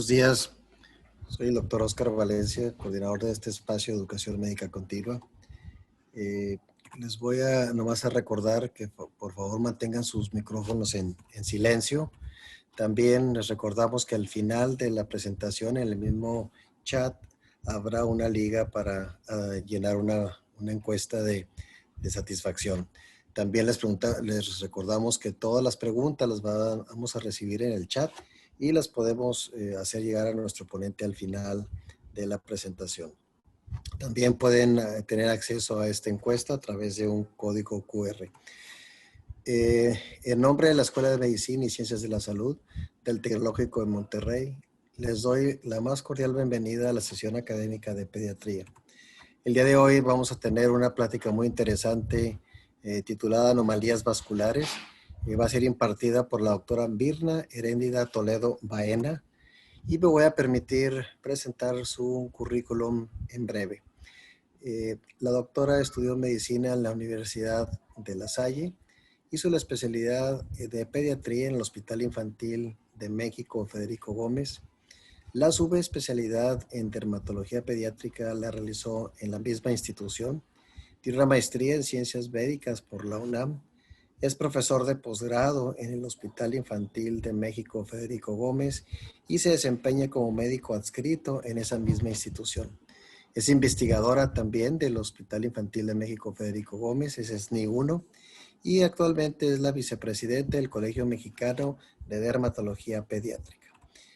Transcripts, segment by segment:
Buenos días, soy el doctor Oscar Valencia, coordinador de este espacio de educación médica continua. Les voy a nomás a recordar que por favor mantengan sus micrófonos en silencio. También les recordamos que al final de la presentación, en el mismo chat, habrá una liga para llenar una encuesta de satisfacción. También les recordamos que todas las preguntas las vamos a recibir en el chat y las podemos hacer llegar a nuestro ponente al final de la presentación. También pueden tener acceso a esta encuesta a través de un código QR. En nombre de la Escuela de Medicina y Ciencias de la Salud del Tecnológico de Monterrey, les doy la más cordial bienvenida a la sesión académica de pediatría. El día de hoy vamos a tener una plática muy interesante titulada Anomalías Vasculares. Va a ser impartida por la doctora Mirna Heréndida Toledo Baena y me voy a permitir presentar su currículum en breve. La doctora estudió medicina en la Universidad de La Salle, hizo la especialidad de pediatría en el Hospital Infantil de México Federico Gómez. La subespecialidad en dermatología pediátrica la realizó en la misma institución. Tiene una maestría en ciencias médicas por la UNAM. Es profesor de posgrado en el Hospital Infantil de México Federico Gómez y se desempeña como médico adscrito en esa misma institución. Es investigadora también del Hospital Infantil de México Federico Gómez, es SNI 1, y actualmente es la vicepresidenta del Colegio Mexicano de Dermatología Pediátrica.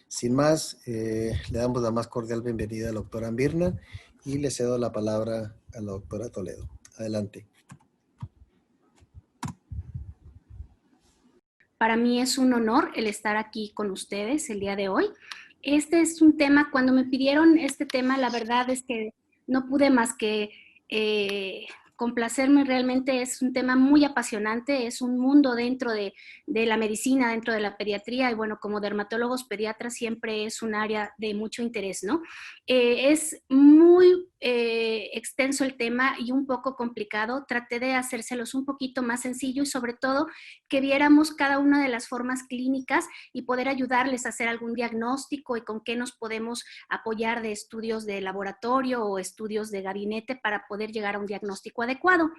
Sin más, le damos la más cordial bienvenida a la doctora Mirna y le cedo la palabra a la doctora Toledo. Adelante. Para mí es un honor el estar aquí con ustedes el día de hoy. Este es un tema, cuando me pidieron este tema, la verdad es que no pude más que complacerme. Realmente es un tema muy apasionante, es un mundo dentro de la medicina, dentro de la pediatría, y bueno, como dermatólogos pediatras siempre es un área de mucho interés, ¿no? Es muy extenso el tema y un poco complicado. Traté de hacérselos un poquito más sencillo y sobre todo que viéramos cada una de las formas clínicas y poder ayudarles a hacer algún diagnóstico y con qué nos podemos apoyar de estudios de laboratorio o estudios de gabinete para poder llegar a un diagnóstico adecuado.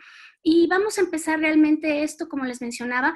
Y vamos a empezar realmente esto, como les mencionaba,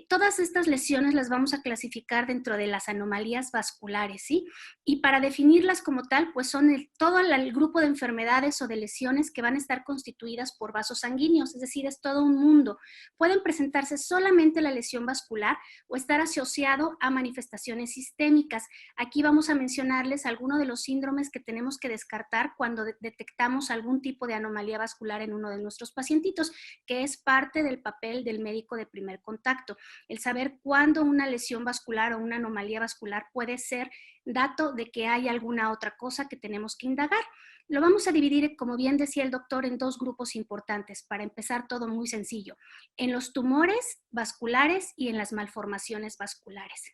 todas estas lesiones las vamos a clasificar dentro de las anomalías vasculares, ¿sí? Y para definirlas como tal, pues son todo el grupo de enfermedades o de lesiones que van a estar constituidas por vasos sanguíneos, es decir, es todo un mundo. Pueden presentarse solamente la lesión vascular o estar asociado a manifestaciones sistémicas. Aquí vamos a mencionarles algunos de los síndromes que tenemos que descartar cuando detectamos algún tipo de anomalía vascular en uno de nuestros pacientitos, que es parte del papel del médico de primer contacto. El saber cuándo una lesión vascular o una anomalía vascular puede ser dato de que hay alguna otra cosa que tenemos que indagar. Lo vamos a dividir, como bien decía el doctor, en dos grupos importantes. Para empezar, todo muy sencillo: en los tumores vasculares y en las malformaciones vasculares.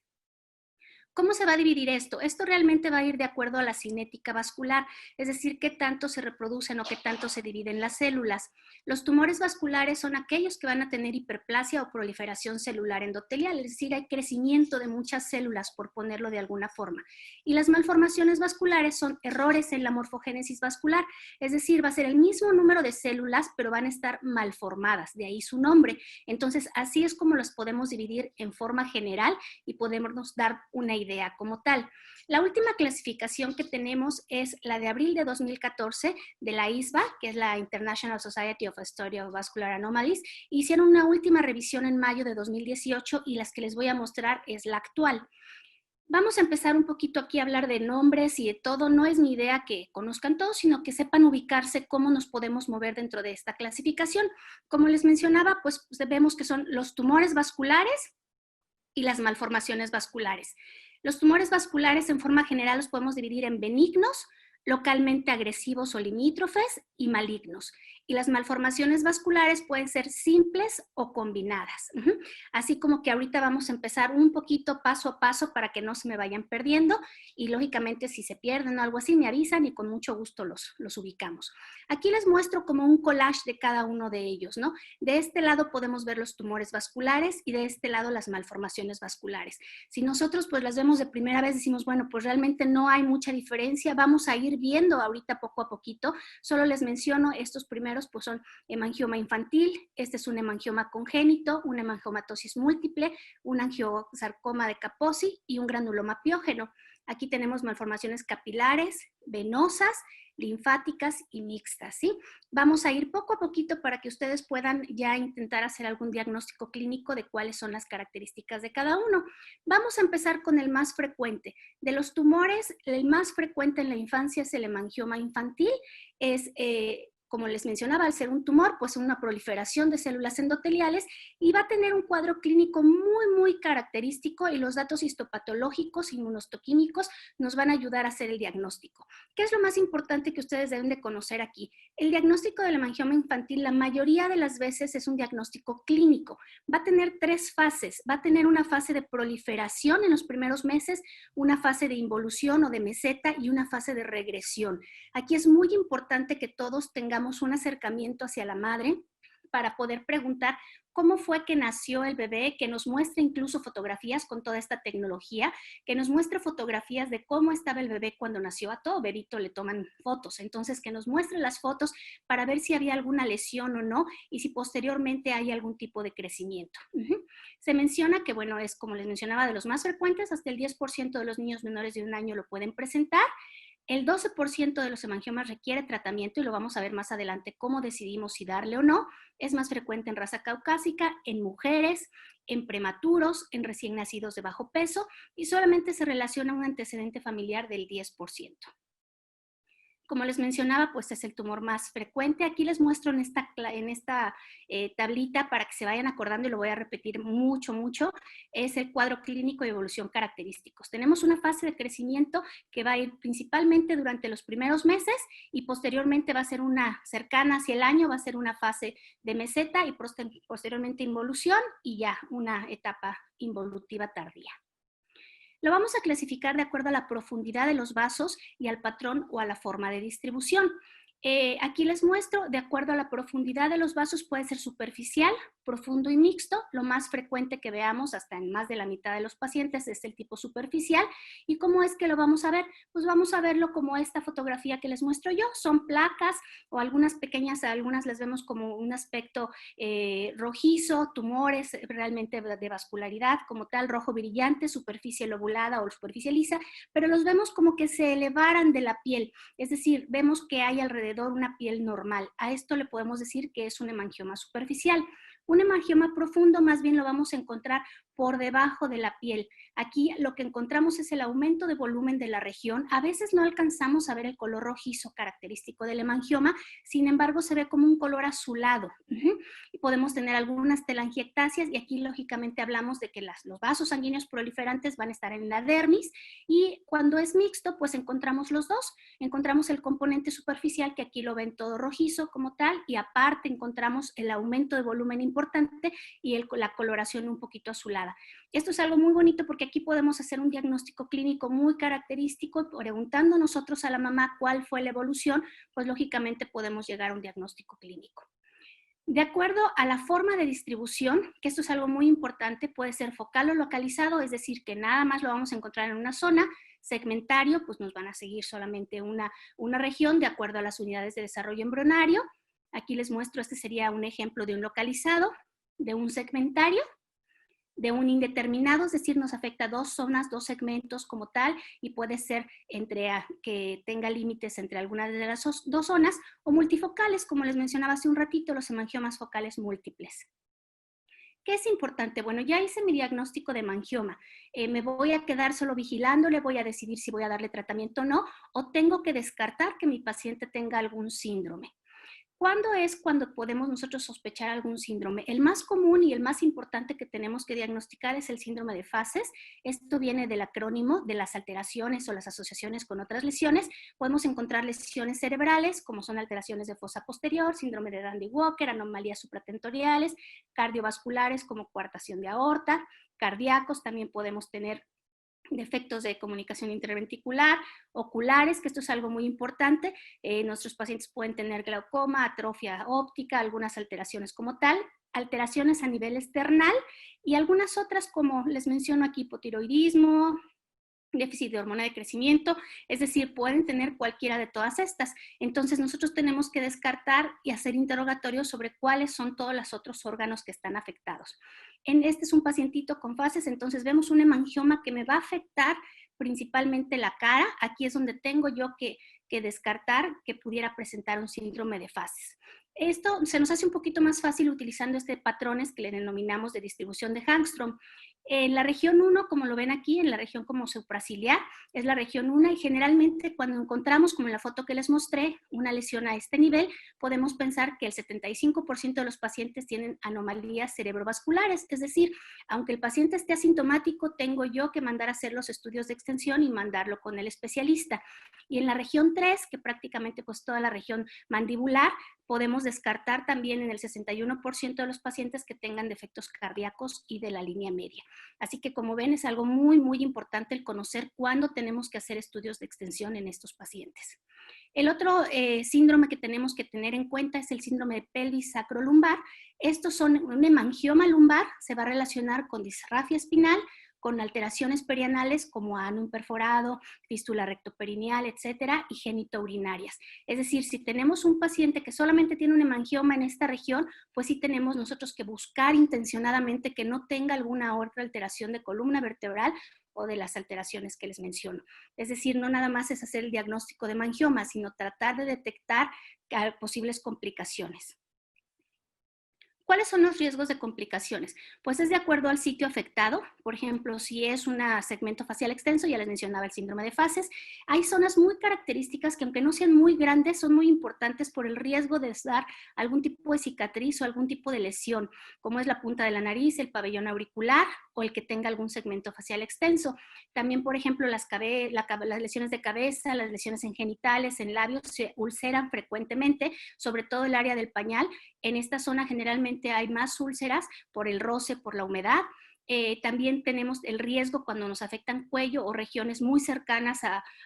¿Cómo se va a dividir esto? Esto realmente va a ir de acuerdo a la cinética vascular, es decir, qué tanto se reproducen o qué tanto se dividen las células. Los tumores vasculares son aquellos que van a tener hiperplasia o proliferación celular endotelial, es decir, hay crecimiento de muchas células, por ponerlo de alguna forma. Y las malformaciones vasculares son errores en la morfogénesis vascular, es decir, va a ser el mismo número de células, pero van a estar malformadas, de ahí su nombre. Entonces, así es como las podemos dividir en forma general y podemos dar una idea como tal. La última clasificación que tenemos es la de abril de 2014 de la ISVA, que es la International Society of Study of Vascular Anomalies. Hicieron una última revisión en mayo de 2018 y las que les voy a mostrar es la actual. Vamos a empezar un poquito aquí a hablar de nombres y de todo. No es mi idea que conozcan todos, sino que sepan ubicarse cómo nos podemos mover dentro de esta clasificación. Como les mencionaba, pues vemos que son los tumores vasculares y las malformaciones vasculares. Los tumores vasculares en forma general los podemos dividir en benignos, localmente agresivos o limítrofes y malignos. Y las malformaciones vasculares pueden ser simples o combinadas. Así como que ahorita vamos a empezar un poquito paso a paso para que no se me vayan perdiendo y lógicamente si se pierden o algo así me avisan y con mucho gusto los ubicamos. Aquí les muestro como un collage de cada uno de ellos, ¿no? De este lado podemos ver los tumores vasculares y de este lado las malformaciones vasculares. Si nosotros pues las vemos de primera vez decimos, bueno, pues realmente no hay mucha diferencia, vamos a ir viendo ahorita poco a poquito. Solo les menciono estos primeros, pues son hemangioma infantil, este es un hemangioma congénito, una hemangiomatosis múltiple, un angiosarcoma de Kaposi y un granuloma piógeno. Aquí tenemos malformaciones capilares, venosas, linfáticas y mixtas, ¿sí? Vamos a ir poco a poquito para que ustedes puedan ya intentar hacer algún diagnóstico clínico de cuáles son las características de cada uno. Vamos a empezar con el más frecuente. De los tumores, el más frecuente en la infancia es el hemangioma infantil, es como les mencionaba, al ser un tumor, pues una proliferación de células endoteliales y va a tener un cuadro clínico muy característico y los datos histopatológicos, inmunohistoquímicos nos van a ayudar a hacer el diagnóstico. ¿Qué es lo más importante que ustedes deben de conocer aquí? El diagnóstico del hemangioma infantil la mayoría de las veces es un diagnóstico clínico. Va a tener 3 fases. Va a tener una fase de proliferación en los primeros meses, una fase de involución o de meseta y una fase de regresión. Aquí es muy importante que todos tengamos un acercamiento hacia la madre para poder preguntar cómo fue que nació el bebé, que nos muestre incluso fotografías con toda esta tecnología, que nos muestre fotografías de cómo estaba el bebé cuando nació. A todo bebito le toman fotos, entonces que nos muestre las fotos para ver si había alguna lesión o no y si posteriormente hay algún tipo de crecimiento. Se menciona que, bueno, es como les mencionaba, de los más frecuentes, hasta el 10% de los niños menores de 1 año lo pueden presentar. El 12% de los hemangiomas requiere tratamiento y lo vamos a ver más adelante cómo decidimos si darle o no. Es más frecuente en raza caucásica, en mujeres, en prematuros, en recién nacidos de bajo peso y solamente se relaciona un antecedente familiar del 10%. Como les mencionaba, pues es el tumor más frecuente. Aquí les muestro en esta tablita para que se vayan acordando y lo voy a repetir mucho. Es el cuadro clínico y evolución característicos. Tenemos una fase de crecimiento que va a ir principalmente durante los primeros meses y posteriormente va a ser una cercana hacia el año, va a ser una fase de meseta y posteriormente involución y ya una etapa involutiva tardía. Lo vamos a clasificar de acuerdo a la profundidad de los vasos y al patrón o a la forma de distribución. Aquí les muestro, de acuerdo a la profundidad de los vasos, puede ser superficial, profundo y mixto. Lo más frecuente que veamos, hasta en más de la mitad de los pacientes, es el tipo superficial. ¿Y cómo es que lo vamos a ver? Pues vamos a verlo como esta fotografía que les muestro yo. Son placas o algunas pequeñas, algunas las vemos como un aspecto rojizo, tumores realmente de vascularidad, como tal, rojo brillante, superficie lobulada o superficie lisa, pero los vemos como que se elevaran de la piel. Es decir, vemos que hay alrededor una piel normal. A esto le podemos decir que es un hemangioma superficial. Un hemangioma profundo más bien lo vamos a encontrar por debajo de la piel. Aquí lo que encontramos es el aumento de volumen de la región. A veces no alcanzamos a ver el color rojizo característico del hemangioma, sin embargo se ve como un color azulado. Y podemos tener algunas telangiectasias y aquí lógicamente hablamos de que los vasos sanguíneos proliferantes van a estar en la dermis y cuando es mixto pues encontramos los dos. Encontramos el componente superficial que aquí lo ven todo rojizo como tal y aparte encontramos el aumento de volumen importante y la coloración un poquito azulada. Esto es algo muy bonito porque aquí podemos hacer un diagnóstico clínico muy característico, preguntando nosotros a la mamá cuál fue la evolución, pues lógicamente podemos llegar a un diagnóstico clínico. De acuerdo a la forma de distribución, que esto es algo muy importante, puede ser focal o localizado, es decir, que nada más lo vamos a encontrar en una zona. Segmentario, pues nos van a seguir solamente una región de acuerdo a las unidades de desarrollo embrionario. Aquí les muestro, este sería un ejemplo de un localizado, de un segmentario, de un indeterminado, es decir, nos afecta 2 zonas, 2 segmentos como tal, y puede ser que tenga límites entre algunas de las 2 zonas, o multifocales, como les mencionaba hace un ratito, los hemangiomas focales múltiples. ¿Qué es importante? Bueno, ya hice mi diagnóstico de hemangioma. Me voy a quedar solo vigilándole, voy a decidir si voy a darle tratamiento o no, o tengo que descartar que mi paciente tenga algún síndrome. ¿Cuándo es cuando podemos nosotros sospechar algún síndrome? El más común y el más importante que tenemos que diagnosticar es el síndrome de fases. Esto viene del acrónimo de las alteraciones o las asociaciones con otras lesiones. Podemos encontrar lesiones cerebrales, como son alteraciones de fosa posterior, síndrome de Dandy-Walker, anomalías supratentoriales, cardiovasculares como coartación de aorta, cardíacos, también podemos tener defectos de comunicación interventricular, oculares, que esto es algo muy importante. Nuestros pacientes pueden tener glaucoma, atrofia óptica, algunas alteraciones como tal, alteraciones a nivel external y algunas otras como les menciono aquí, hipotiroidismo, déficit de hormona de crecimiento, es decir, pueden tener cualquiera de todas estas. Entonces nosotros tenemos que descartar y hacer interrogatorios sobre cuáles son todos los otros órganos que están afectados. Este es un pacientito con fases, entonces vemos un hemangioma que me va a afectar principalmente la cara. Aquí es donde tengo yo que descartar que pudiera presentar un síndrome de fases. Esto se nos hace un poquito más fácil utilizando patrones que le denominamos de distribución de Angstrom. En la región 1, como lo ven aquí, en la región como supraciliar, es la región 1 y generalmente cuando encontramos, como en la foto que les mostré, una lesión a este nivel, podemos pensar que el 75% de los pacientes tienen anomalías cerebrovasculares, es decir, aunque el paciente esté asintomático, tengo yo que mandar a hacer los estudios de extensión y mandarlo con el especialista. Y en la región 3, que prácticamente pues toda la región mandibular, podemos descartar también en el 61% de los pacientes que tengan defectos cardíacos y de la línea media. Así que como ven es algo muy, muy importante el conocer cuándo tenemos que hacer estudios de extensión en estos pacientes. El otro síndrome que tenemos que tener en cuenta es el síndrome de pelvis sacrolumbar. Estos son un hemangioma lumbar, se va a relacionar con disrafia espinal, con alteraciones perianales como ano imperforado, fístula rectoperineal, etcétera, y genitourinarias. Es decir, si tenemos un paciente que solamente tiene un hemangioma en esta región, pues sí tenemos nosotros que buscar intencionadamente que no tenga alguna otra alteración de columna vertebral o de las alteraciones que les menciono. Es decir, no nada más es hacer el diagnóstico de hemangioma, sino tratar de detectar posibles complicaciones. ¿Cuáles son los riesgos de complicaciones? Pues es de acuerdo al sitio afectado. Por ejemplo, si es un segmento facial extenso, ya les mencionaba el síndrome de fases, hay zonas muy características que aunque no sean muy grandes, son muy importantes por el riesgo de dar algún tipo de cicatriz o algún tipo de lesión, como es la punta de la nariz, el pabellón auricular o el que tenga algún segmento facial extenso. También, por ejemplo, las lesiones de cabeza, las lesiones en genitales, en labios, se ulceran frecuentemente, sobre todo el área del pañal. En esta zona generalmente hay más úlceras por el roce, por la humedad. También tenemos el riesgo cuando nos afectan cuello o regiones muy cercanas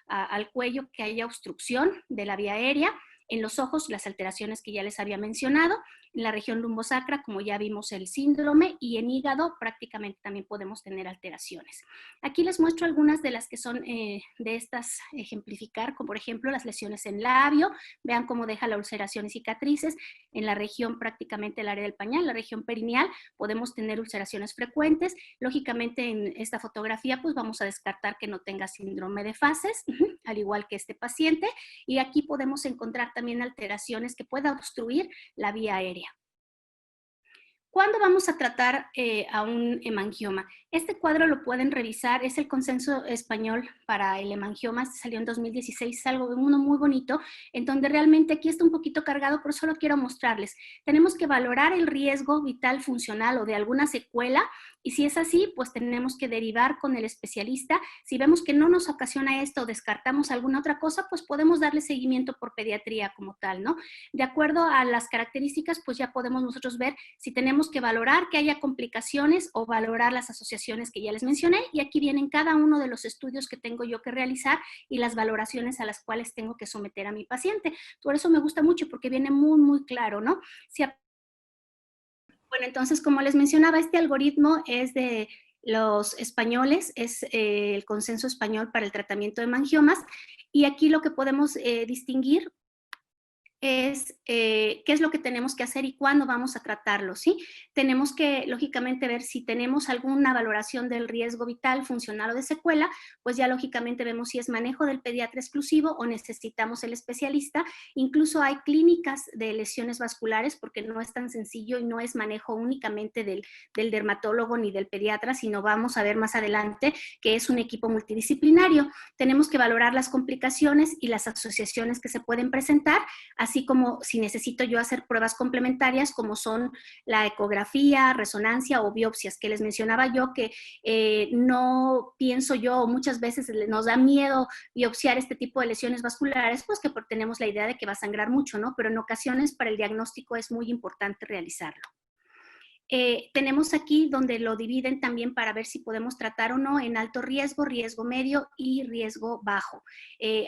al cuello que haya obstrucción de la vía aérea. En los ojos, las alteraciones que ya les había mencionado. En la región lumbosacra, como ya vimos el síndrome, y en hígado prácticamente también podemos tener alteraciones. Aquí les muestro algunas de las que son de estas ejemplificar, como por ejemplo las lesiones en labio. Vean cómo deja la ulceración y cicatrices. En la región prácticamente el área del pañal, la región perineal, podemos tener ulceraciones frecuentes. Lógicamente en esta fotografía pues vamos a descartar que no tenga síndrome de fases, al igual que este paciente. Y aquí podemos encontrar también alteraciones que puedan obstruir la vía aérea. ¿Cuándo vamos a tratar a un hemangioma? Este cuadro lo pueden revisar, es el Consenso Español para el Hemangioma, salió en 2016, es algo uno muy bonito, en donde realmente aquí está un poquito cargado, pero solo quiero mostrarles. Tenemos que valorar el riesgo vital funcional o de alguna secuela, y si es así, pues tenemos que derivar con el especialista. Si vemos que no nos ocasiona esto o descartamos alguna otra cosa, pues podemos darle seguimiento por pediatría como tal, ¿no? De acuerdo a las características, pues ya podemos nosotros ver si tenemos que valorar que haya complicaciones o valorar las asociaciones que ya les mencioné, y aquí vienen cada uno de los estudios que tengo yo que realizar y las valoraciones a las cuales tengo que someter a mi paciente. Por eso me gusta mucho, porque viene muy, muy claro, ¿no? Bueno, entonces, como les mencionaba, este algoritmo es de los españoles, es el Consenso Español para el Tratamiento de Hemangiomas, y aquí lo que podemos distinguir es qué es lo que tenemos que hacer y cuándo vamos a tratarlo, ¿sí? Tenemos que, lógicamente, ver si tenemos alguna valoración del riesgo vital, funcional o de secuela, pues ya lógicamente vemos si es manejo del pediatra exclusivo o necesitamos el especialista. Incluso hay clínicas de lesiones vasculares, porque no es tan sencillo y no es manejo únicamente del dermatólogo ni del pediatra, sino vamos a ver más adelante que es un equipo multidisciplinario. Tenemos que valorar las complicaciones y las asociaciones que se pueden presentar, así así como si necesito yo hacer pruebas complementarias como son la ecografía, resonancia o biopsias, que les mencionaba yo que no pienso yo, muchas veces nos da miedo biopsiar este tipo de lesiones vasculares, pues que tenemos la idea de que va a sangrar mucho, ¿no? Pero en ocasiones para el diagnóstico es muy importante realizarlo. Tenemos aquí donde lo dividen también para ver si podemos tratar o no en alto riesgo, riesgo medio y riesgo bajo.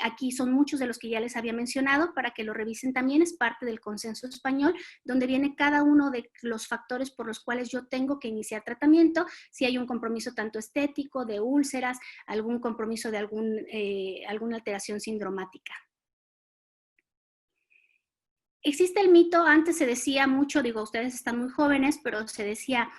Aquí son muchos de los que ya les había mencionado para que lo revisen también, es parte del consenso español, donde viene cada uno de los factores por los cuales yo tengo que iniciar tratamiento, si hay un compromiso tanto estético, de úlceras, algún compromiso de alguna alteración sindromática. Existe el mito, antes se decía mucho, digo, ustedes están muy jóvenes, pero se decía,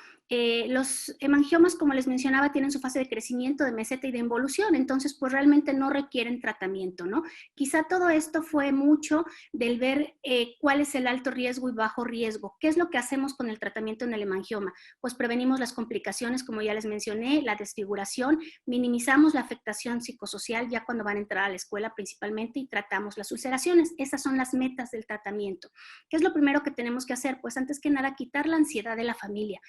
los hemangiomas, como les mencionaba, tienen su fase de crecimiento, de meseta y de involución, entonces pues realmente no requieren tratamiento, ¿no? Quizá todo esto fue mucho del ver cuál es el alto riesgo y bajo riesgo. ¿Qué es lo que hacemos con el tratamiento en el hemangioma? Pues prevenimos las complicaciones, como ya les mencioné, la desfiguración, minimizamos la afectación psicosocial ya cuando van a entrar a la escuela principalmente y tratamos las ulceraciones. Esas son las metas del tratamiento. ¿Qué es lo primero que tenemos que hacer? Pues antes que nada, quitar la ansiedad de la familia,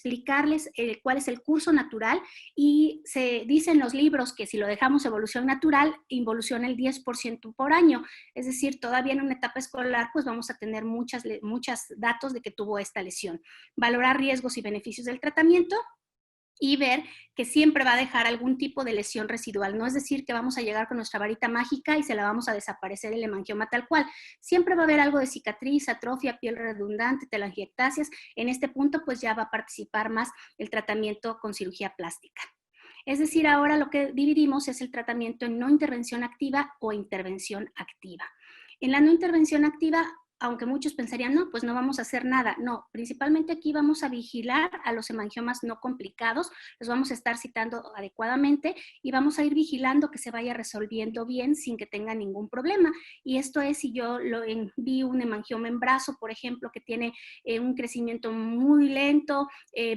explicarles cuál es el curso natural y se dice en los libros que si lo dejamos evolución natural, involuciona el 10% por año. Es decir, todavía en una etapa escolar pues vamos a tener muchos datos de que tuvo esta lesión. Valorar riesgos y beneficios del tratamiento y ver que siempre va a dejar algún tipo de lesión residual. No es decir que vamos a llegar con nuestra varita mágica y se la vamos a desaparecer el hemangioma tal cual. Siempre va a haber algo de cicatriz, atrofia, piel redundante, telangiectasias. En este punto pues ya va a participar más el tratamiento con cirugía plástica. Es decir, ahora lo que dividimos es el tratamiento en no intervención activa o intervención activa. En la no intervención activa, aunque muchos pensarían, no, pues no vamos a hacer nada. No, principalmente aquí vamos a vigilar a los hemangiomas no complicados, los vamos a estar citando adecuadamente y vamos a ir vigilando que se vaya resolviendo bien sin que tenga ningún problema. Y esto es si yo vi un hemangioma en brazo, por ejemplo, que tiene un crecimiento muy lento,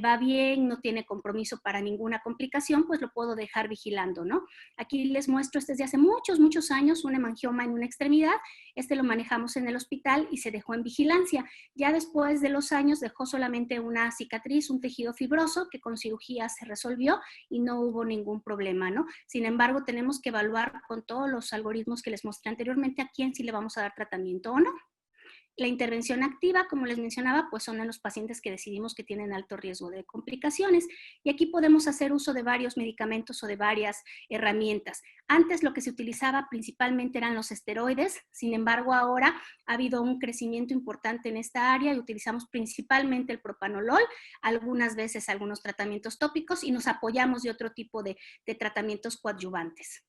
va bien, no tiene compromiso para ninguna complicación, pues lo puedo dejar vigilando, ¿no? Aquí les muestro, este es de hace muchos, muchos años, un hemangioma en una extremidad. Este lo manejamos en el hospital y se dejó en vigilancia. Ya después de los años dejó solamente una cicatriz, un tejido fibroso que con cirugía se resolvió y no hubo ningún problema, ¿no? Sin embargo, tenemos que evaluar con todos los algoritmos que les mostré anteriormente a quién sí le vamos a dar tratamiento o no. La intervención activa, como les mencionaba, pues son en los pacientes que decidimos que tienen alto riesgo de complicaciones. Y aquí podemos hacer uso de varios medicamentos o de varias herramientas. Antes lo que se utilizaba principalmente eran los esteroides, sin embargo ahora ha habido un crecimiento importante en esta área y utilizamos principalmente el propanolol, algunas veces algunos tratamientos tópicos y nos apoyamos de otro tipo de tratamientos coadyuvantes.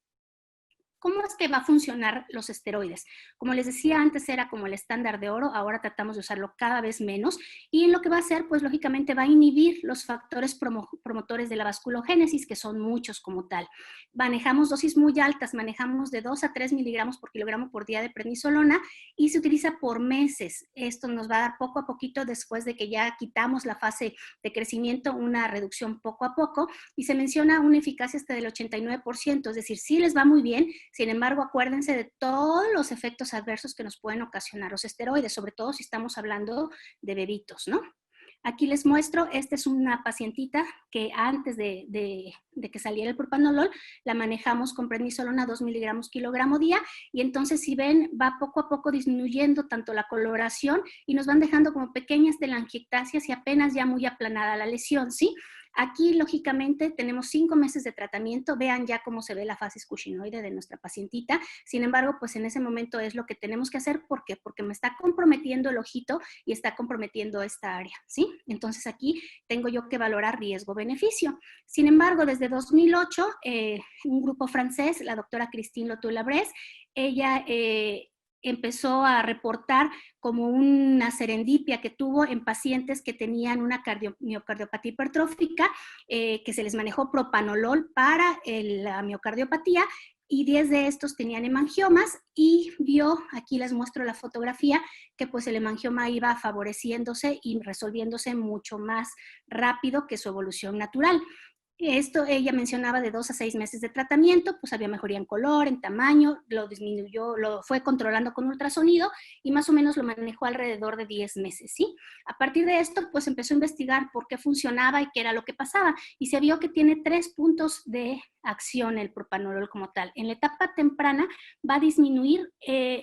¿Cómo es que va a funcionar los esteroides? Como les decía antes, era como el estándar de oro, ahora tratamos de usarlo cada vez menos y lo que va a hacer, pues lógicamente va a inhibir los factores promotores de la vasculogénesis, que son muchos como tal. Manejamos dosis muy altas, manejamos de 2 a 3 miligramos por kilogramo por día de prednisolona y se utiliza por meses. Esto nos va a dar poco a poquito después de que ya quitamos la fase de crecimiento, una reducción poco a poco y se menciona una eficacia hasta del 89%, es decir, sí les va muy bien. Sin embargo, acuérdense de todos los efectos adversos que nos pueden ocasionar los esteroides, sobre todo si estamos hablando de bebitos, ¿no? Aquí les muestro, esta es una pacientita que antes de que saliera el propanolol, la manejamos con prednisolona 2 miligramos kilogramo día y entonces si ven va poco a poco disminuyendo tanto la coloración y nos van dejando como pequeñas telangiectasias y apenas ya muy aplanada la lesión, ¿sí? Aquí, lógicamente, tenemos 5 meses de tratamiento. Vean ya cómo se ve la fase cuscinoide de nuestra pacientita. Sin embargo, pues en ese momento es lo que tenemos que hacer. ¿Por qué? Porque me está comprometiendo el ojito y está comprometiendo esta área, ¿sí? Entonces aquí tengo yo que valorar riesgo-beneficio. Sin embargo, desde 2008, un grupo francés, la doctora Christine Lotu-Labrès, ella empezó a reportar como una serendipia que tuvo en pacientes que tenían una miocardiopatía hipertrófica, que se les manejó propanolol para la miocardiopatía y 10 de estos tenían hemangiomas y vio, aquí les muestro la fotografía, que pues el hemangioma iba favoreciéndose y resolviéndose mucho más rápido que su evolución natural. Esto ella mencionaba de 2 a 6 meses de tratamiento, pues había mejoría en color, en tamaño, lo disminuyó, lo fue controlando con ultrasonido y más o menos lo manejó alrededor de 10 meses, ¿sí? A partir de esto, pues empezó a investigar por qué funcionaba y qué era lo que pasaba y se vio que tiene 3 puntos de acción el propanolol como tal. En la etapa temprana va a disminuir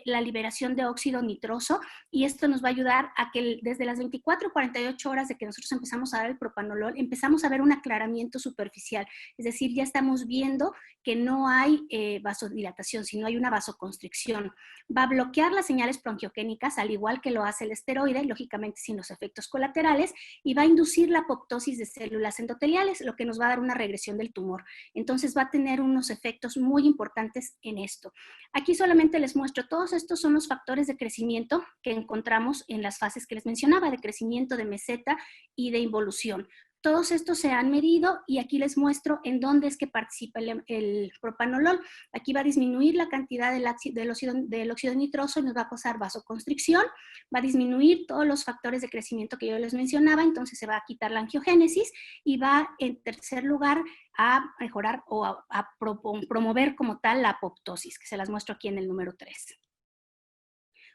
la liberación de óxido nitroso y esto nos va a ayudar a que desde las 24 o 48 horas de que nosotros empezamos a dar el propanolol, empezamos a ver un aclaramiento superficial, es decir, ya estamos viendo que no hay vasodilatación, sino hay una vasoconstricción. Va a bloquear las señales bronquiogénicas, al igual que lo hace el esteroide, lógicamente sin los efectos colaterales, y va a inducir la apoptosis de células endoteliales, lo que nos va a dar una regresión del tumor. Entonces va a tener unos efectos muy importantes en esto. Aquí solamente les muestro, todos estos son los factores de crecimiento que encontramos en las fases que les mencionaba, de crecimiento, de meseta y de involución. Todos estos se han medido y aquí les muestro en dónde es que participa el propanolol. Aquí va a disminuir la cantidad del óxido nitroso y nos va a causar vasoconstricción, va a disminuir todos los factores de crecimiento que yo les mencionaba, entonces se va a quitar la angiogénesis y va en tercer lugar a mejorar o a promover como tal la apoptosis, que se las muestro aquí en el número 3.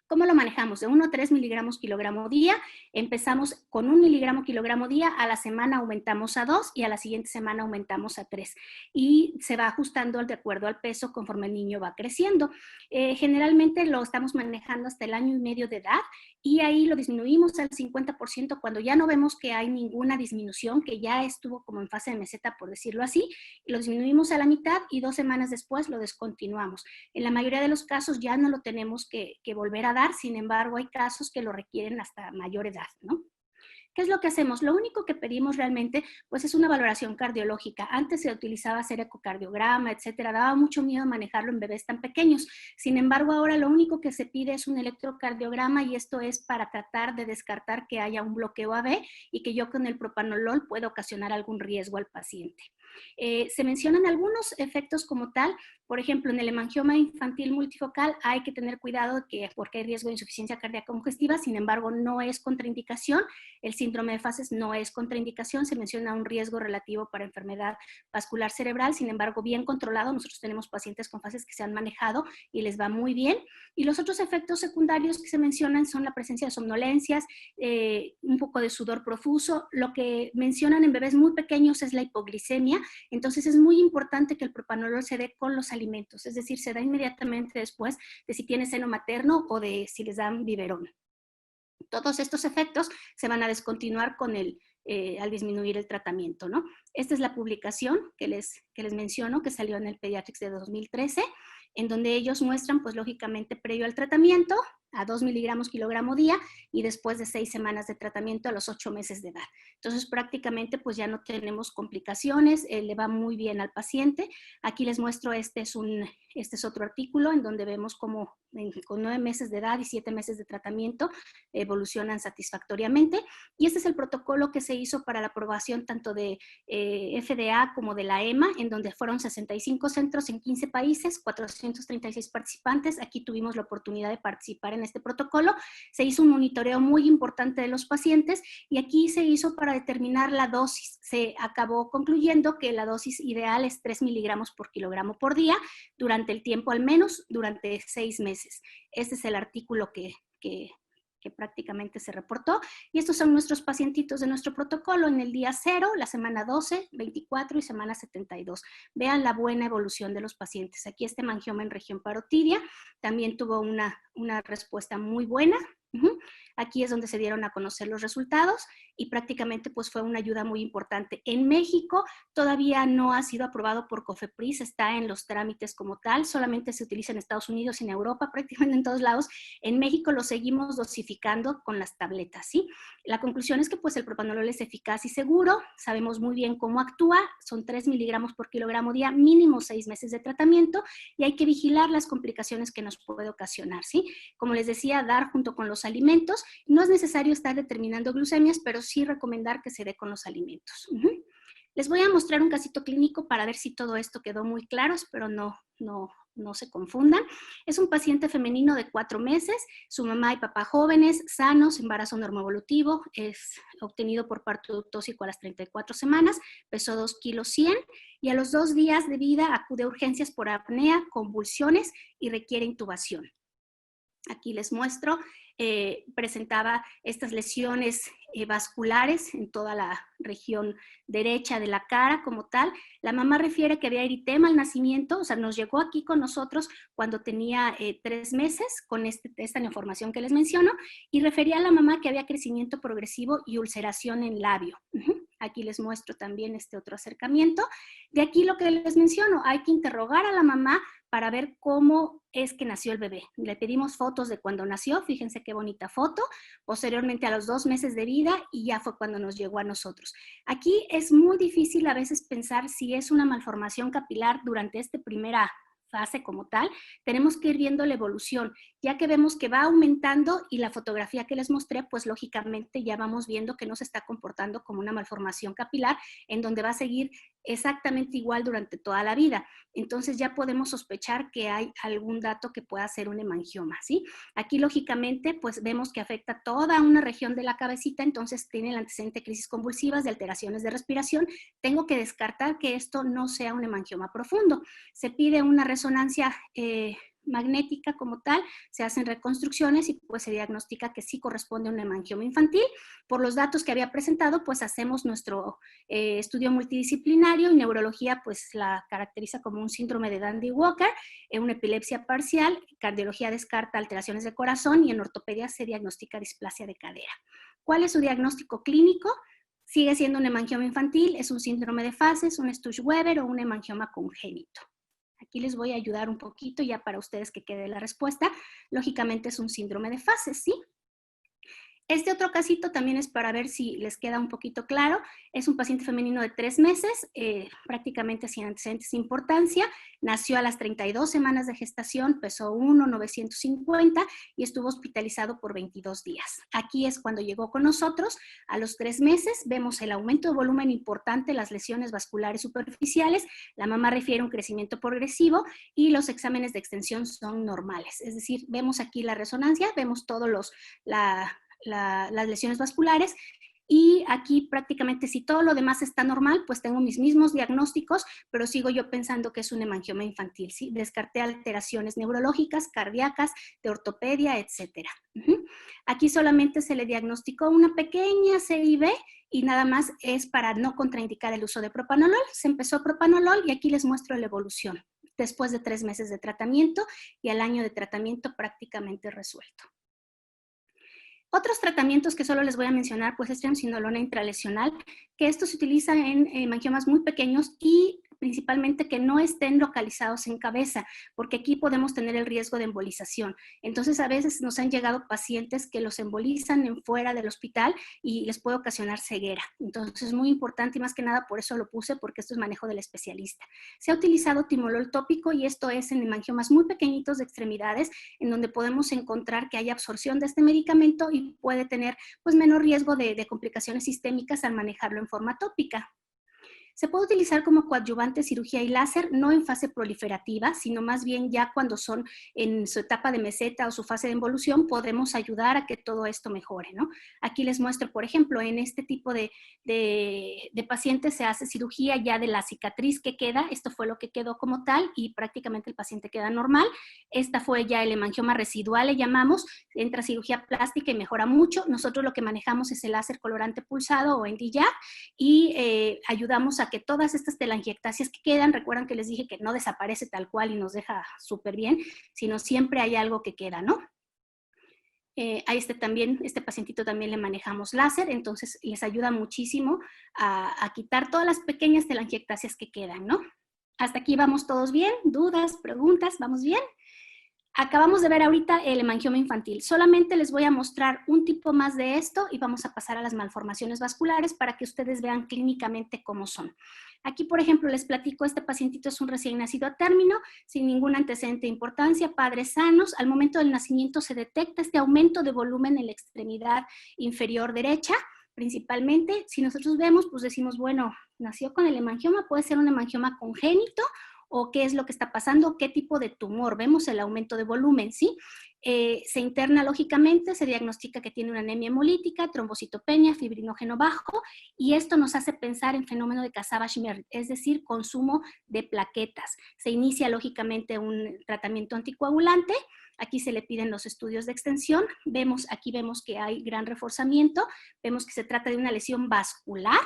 ¿Cómo lo manejamos? De 1 a 3 miligramos kilogramo día. Empezamos con 1 miligramo kilogramo día, a la semana aumentamos a 2 y a la siguiente semana aumentamos a 3. Y se va ajustando de acuerdo al peso conforme el niño va creciendo. Generalmente lo estamos manejando hasta el año y medio de edad y ahí lo disminuimos al 50% cuando ya no vemos que hay ninguna disminución, que ya estuvo como en fase de meseta, por decirlo así, y lo disminuimos a la mitad y 2 semanas después lo descontinuamos. En la mayoría de los casos ya no lo tenemos que volver a dar, sin embargo hay casos que lo requieren hasta mayor edad, ¿no? ¿Qué es lo que hacemos? Lo único que pedimos realmente pues es una valoración cardiológica. Antes se utilizaba hacer ecocardiograma, etcétera. Daba mucho miedo manejarlo en bebés tan pequeños. Sin embargo, ahora lo único que se pide es un electrocardiograma y esto es para tratar de descartar que haya un bloqueo AB y que yo con el propanolol pueda ocasionar algún riesgo al paciente. Se mencionan algunos efectos como tal. Por ejemplo, en el hemangioma infantil multifocal hay que tener cuidado porque hay riesgo de insuficiencia cardíaca congestiva, sin embargo, no es contraindicación. El síndrome de fases no es contraindicación, se menciona un riesgo relativo para enfermedad vascular cerebral, sin embargo, bien controlado. Nosotros tenemos pacientes con fases que se han manejado y les va muy bien. Y los otros efectos secundarios que se mencionan son la presencia de somnolencias, un poco de sudor profuso. Lo que mencionan en bebés muy pequeños es la hipoglicemia, entonces es muy importante que el propanolol se dé con los alimentos, es decir, se da inmediatamente después de si tiene seno materno o de si les dan biberón. Todos estos efectos se van a descontinuar con al disminuir el tratamiento, ¿no? Esta es la publicación que les menciono, que salió en el Pediatrics de 2013, en donde ellos muestran, pues lógicamente, previo al tratamiento, a 2 miligramos kilogramo día y después de 6 semanas de tratamiento a los 8 meses de edad. Entonces, prácticamente, pues ya no tenemos complicaciones, le va muy bien al paciente. Aquí les muestro, este es otro artículo en donde vemos cómo con 9 meses de edad y 7 meses de tratamiento evolucionan satisfactoriamente. Y este es el protocolo que se hizo para la aprobación tanto de FDA como de la EMA, en donde fueron 65 centros en 15 países, 436 participantes. Aquí tuvimos la oportunidad de participar en este protocolo. Se hizo un monitoreo muy importante de los pacientes y aquí se hizo para determinar la dosis. Se acabó concluyendo que la dosis ideal es 3 miligramos por kilogramo por día durante el tiempo, al menos durante 6 meses. Este es el artículo que prácticamente se reportó. Y estos son nuestros pacientitos de nuestro protocolo en el día 0, la semana 12, 24 y semana 72. Vean la buena evolución de los pacientes. Aquí este hemangioma en región parotidia también tuvo una respuesta muy buena. Aquí es donde se dieron a conocer los resultados y prácticamente pues fue una ayuda muy importante. En México todavía no ha sido aprobado por COFEPRIS, está en los trámites como tal, solamente se utiliza en Estados Unidos y en Europa, prácticamente en todos lados. En México lo seguimos dosificando con las tabletas, ¿sí? La conclusión es que pues el propanolol es eficaz y seguro, sabemos muy bien cómo actúa, son 3 miligramos por kilogramo día, mínimo 6 meses de tratamiento y hay que vigilar las complicaciones que nos puede ocasionar, ¿sí? Como les decía, dar junto con los alimentos. No es necesario estar determinando glucemias, pero sí recomendar que se dé con los alimentos. Les voy a mostrar un casito clínico para ver si todo esto quedó muy claro, espero no no se confundan. Es un paciente femenino de 4 meses, su mamá y papá jóvenes, sanos, embarazo normoevolutivo, es obtenido por parto ductósico a las 34 semanas, pesó 2 kilos 100 y a los 2 días de vida acude a urgencias por apnea, convulsiones y requiere intubación. Aquí les muestro, presentaba estas lesiones vasculares en toda la región derecha de la cara como tal. La mamá refiere que había eritema al nacimiento, o sea, nos llegó aquí con nosotros cuando tenía 3 meses con esta información que les menciono, y refería a la mamá que había crecimiento progresivo y ulceración en labio. Aquí les muestro también este otro acercamiento. De aquí lo que les menciono, hay que interrogar a la mamá para ver cómo es que nació el bebé. Le pedimos fotos de cuando nació, fíjense qué bonita foto, posteriormente a los 2 meses de vida y ya fue cuando nos llegó a nosotros. Aquí es muy difícil a veces pensar si es una malformación capilar durante esta primera fase como tal. Tenemos que ir viendo la evolución, ya que vemos que va aumentando y la fotografía que les mostré, pues lógicamente ya vamos viendo que no se está comportando como una malformación capilar, en donde va a seguir exactamente igual durante toda la vida. Entonces ya podemos sospechar que hay algún dato que pueda ser un hemangioma, ¿sí? Aquí lógicamente pues vemos que afecta toda una región de la cabecita, entonces tiene el antecedente de crisis convulsivas, de alteraciones de respiración. Tengo que descartar que esto no sea un hemangioma profundo. Se pide una resonancia magnética como tal, se hacen reconstrucciones y pues se diagnostica que sí corresponde a un hemangioma infantil. Por los datos que había presentado, pues hacemos nuestro estudio multidisciplinario, y neurología pues la caracteriza como un síndrome de Dandy-Walker, una epilepsia parcial, cardiología descarta alteraciones de corazón y en ortopedia se diagnostica displasia de cadera. ¿Cuál es su diagnóstico clínico? Sigue siendo un hemangioma infantil, es un síndrome de fases, un Stusch-Weber o un hemangioma congénito. Aquí les voy a ayudar un poquito ya para ustedes que quede la respuesta. Lógicamente es un síndrome de fases, ¿sí? Este otro casito también es para ver si les queda un poquito claro. Es un paciente femenino de 3 meses, prácticamente sin antecedentes de importancia. Nació a las 32 semanas de gestación, pesó 1,950 y estuvo hospitalizado por 22 días. Aquí es cuando llegó con nosotros. A los 3 meses vemos el aumento de volumen importante, las lesiones vasculares superficiales. La mamá refiere un crecimiento progresivo y los exámenes de extensión son normales. Es decir, vemos aquí la resonancia, vemos todos las lesiones vasculares, y aquí prácticamente si todo lo demás está normal, pues tengo mis mismos diagnósticos, pero sigo yo pensando que es un hemangioma infantil, ¿sí? Descarté alteraciones neurológicas, cardíacas, de ortopedia, etc. Aquí solamente se le diagnosticó una pequeña CIB y nada más es para no contraindicar el uso de propanolol. Se empezó propanolol y aquí les muestro la evolución después de 3 meses de tratamiento y al año de tratamiento prácticamente resuelto. Otros tratamientos que solo les voy a mencionar, pues es triamcinolona intralesional, que esto se utiliza en hemangiomas muy pequeños y principalmente que no estén localizados en cabeza, porque aquí podemos tener el riesgo de embolización. Entonces, a veces nos han llegado pacientes que los embolizan en fuera del hospital y les puede ocasionar ceguera. Entonces, es muy importante y más que nada por eso lo puse, porque esto es manejo del especialista. Se ha utilizado timolol tópico y esto es en hemangiomas muy pequeñitos de extremidades, en donde podemos encontrar que hay absorción de este medicamento y puede tener pues menor riesgo de complicaciones sistémicas al manejarlo en forma tópica. Se puede utilizar como coadyuvante cirugía y láser, no en fase proliferativa, sino más bien ya cuando son en su etapa de meseta o su fase de involución, podemos ayudar a que todo esto mejore, ¿no? Aquí les muestro, por ejemplo, en este tipo de pacientes se hace cirugía ya de la cicatriz que queda. Esto fue lo que quedó como tal y prácticamente el paciente queda normal. Esta fue ya el hemangioma residual, le llamamos, entra cirugía plástica y mejora mucho. Nosotros lo que manejamos es el láser colorante pulsado o Nd:YAG y ayudamos a que todas estas telangiectasias que quedan, recuerdan que les dije que no desaparece tal cual y nos deja súper bien, sino siempre hay algo que queda, ¿no? A este pacientito también le manejamos láser, entonces les ayuda muchísimo a quitar todas las pequeñas telangiectasias que quedan, ¿no? Hasta aquí vamos todos bien, dudas, preguntas, ¿vamos bien? Acabamos de ver ahorita el hemangioma infantil. Solamente les voy a mostrar un tipo más de esto y vamos a pasar a las malformaciones vasculares para que ustedes vean clínicamente cómo son. Aquí, por ejemplo, les platico, este pacientito es un recién nacido a término, sin ningún antecedente de importancia, padres sanos. Al momento del nacimiento se detecta este aumento de volumen en la extremidad inferior derecha. Principalmente, si nosotros vemos, pues decimos, bueno, nació con el hemangioma, puede ser un hemangioma congénito o qué es lo que está pasando, qué tipo de tumor. Vemos el aumento de volumen, ¿sí? Se interna lógicamente, se diagnostica que tiene una anemia hemolítica, trombocitopenia, fibrinógeno bajo, y esto nos hace pensar en fenómeno de Savage-Merritt, es decir, consumo de plaquetas. Se inicia lógicamente un tratamiento anticoagulante. Aquí se le piden los estudios de extensión. Aquí vemos que hay gran reforzamiento. Vemos que se trata de una lesión vascular.